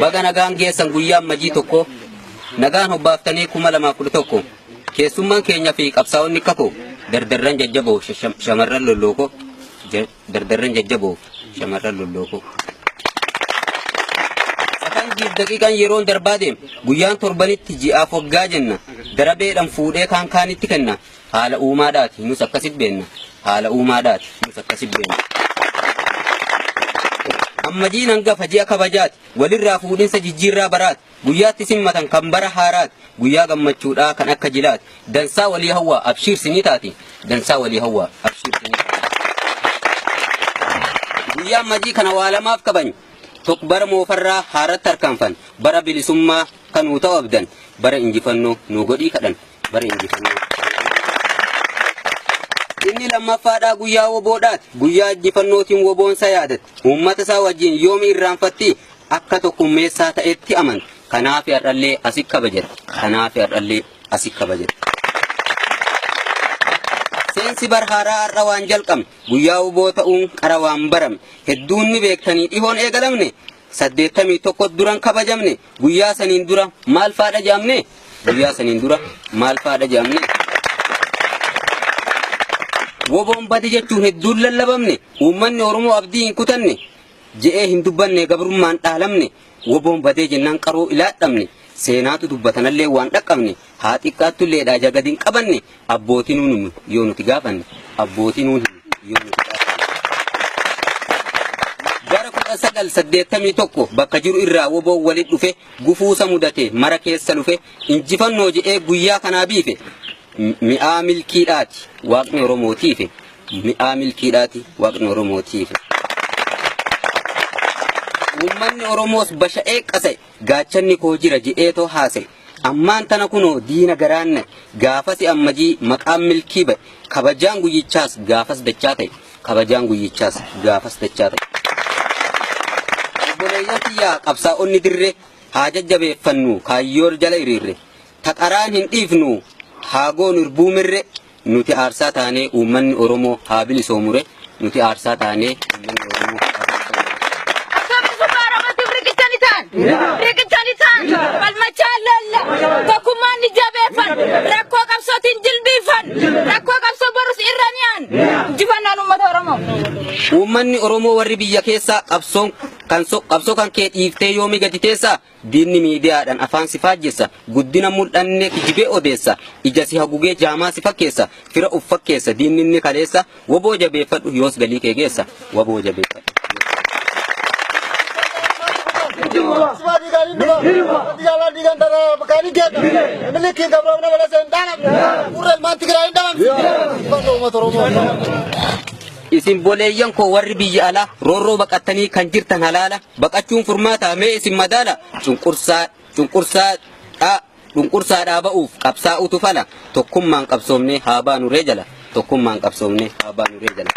Baga nagaan geessan guyyaa majii tokko nagaan hobbaaftanii 2011 keessummaan keenya fi qabsaa'onni kakoo dardarran jajjaboo shamarran lollookoo dardarran jajjaboo shamarran lollookoo sakanjiif daqiiqaan yeroon darbaa deem guyyaan torbanitti ji'aaf waggaa jenna darabeedhaan fuudhee kaan kaanitti kenna haala uumaadhaati nus akkasit beenna haala uumaadhaati nus akkasit beenna ammajiin hangafa ji'a kabajaati walirraa fuudhinsa jijjiirraa baraati guyyaatti simmatan kan bara haaraati guyyaa gammachuudhaa kan akka jilaati dansaa walii hawwaa abshiirsinii taati dansaa walii hawwaa abshiirsinii guyyaa ammajii kana waalamaaf kabany tokko bara moofarraa haaratti harkaanfan bara bilisummaa kanuu ta'u abdan bara injifannoo nuu godhii kadhan bara injifannoo inni lammaffaadhaa guyyaa woboodhaati guyyaa injifannootiin woboonsa yaadatti uummata isaa wajjin yoomi irraanfatti akka tokkummeessaa ta'etti aman kanaaf har'allee asii kabajata kanaaf har'allee asii kabajata seensi barhaaraa har'a waan jalqabne guyyaa woboo ta'uun qara waan barame hedduun ni beektanii dhihoon eegalamne 81 duran kabajamne guyyaa saniin dura maal faadha jaamne guyyaa saniin dura maal faadha jaamne woboon bade jechuun hedduun lallabamne uummanni Oromoo abdii hin kutanne je'ee hin dubbanne gabrummaan dhaalamne woboon badee jennaan qaroo ilaadhamne seenaatu dubbatanallee waan dhaqqabne haa xiqqaattulleedhaa jagadin qabanne abbootiin nuun yoo nuti gaafanne abbootiin nuun yoo nuti bara 1981 bakka jiru irraa woboon walit dhufe gufuusa mudate mara keessa dhufe injifannoo je'ee guyyaa kanaa biife mi'aa milkiidhaati waaqni Oromootiife mi'aa milkiidhaati waaqni Oromootiife uummanni Oromoos basha'ee qase gaachanni koo jira je'eetoo haase ammaan tana kunoo diina garaanne gaafasi ammajii maqaan milkii ba'e kabajaan guyyichaas gaafas dachaa ta'e kabajaan guyyichaas gaafas dachaa ta'e obboleeyyan kiyyaa qabsaa'onni dirree haa jajjabeeffannu kaayyoor jala hiriirre taqaraan hin dhiifnu haa goonu irbuumirre nuti aarsaa taanee uummanni Oromoo haa bilisoomure nuti aarsaa taanee uummanni Oromoo Rikitanitan, palmachalalla, dokuman ni jabefan, rakko kapsotin jilbifan, rakko kapso borus iranian, jifannan ummata Oromoo. Uummanni Oromoo warri biyya keessa qabsoo kan kee dhiiftee yoomi gadi teessa diinni miidiyaadhaan afaan si faajjessa guddina mul'anne kijibee odeessa ija si hagugee jaamaa si fakkeessa fira uf fakkeessa diinni inni kaleessa woboo jabeeffadhu yoos galii kee geessa woboo jabeeffadhu. Isin boleeyyan koo warri biyya alaa roorroo baqattanii kan jirtan halaala baqachuun furmaata mee isin madaala cunqursaadhaa ba'uuf qabsaa'utu fala tokkummaan qabsoomnee haa baanuree jala tokkummaan qabsoomnee haa baanuree jala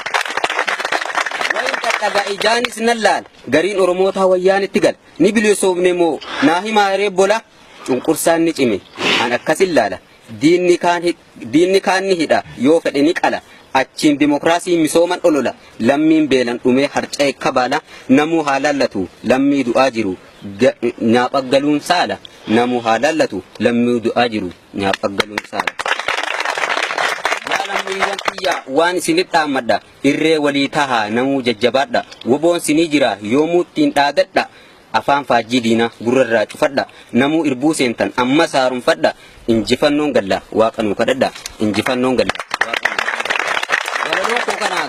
wayin dhadhagaa ijaanis nan laala gariin Oromootaa wayyaanitti gala ni bilisoomne moo naa himaaree bola cunqursaan ni cime an akkasin laala diinni kaan ni hidha yoo fedhe ni qala achiin dimokiraasii misooman olola lammiin beelan dhumee harca'e kabaala namuu haa laallatu lammii du'aa jiru nyaapaggaluun saala namuu haa laallatu lammii du'aa jiru nyaapaggaluun saala jaalamuyyan xiyyaa waan isinit dhaammadha irree walii tahaa namuu jajjabaadha woboon sinii jira yoomuu ittiin dhaadadha afaan faajjii diinaa gurrarraa cufadha namuu irbuu seentan amma saarunfadha injifannoon galla waaqanuu kadhadha injifannoon galla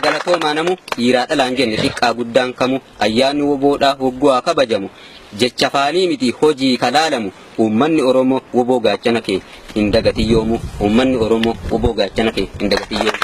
galatoomaa namu dhiiraa dhalaan jenne xiqqaa guddaan kamu ayyaanni woboodhaa hogguwaa kabajamu jecha faanii miti hojii kalaalamu uummanni Oromoo woboo gaachana kee hin dagatiyyoomu. Uummanni Oromoo woboo gaachana kee hin dagatiyyoomu.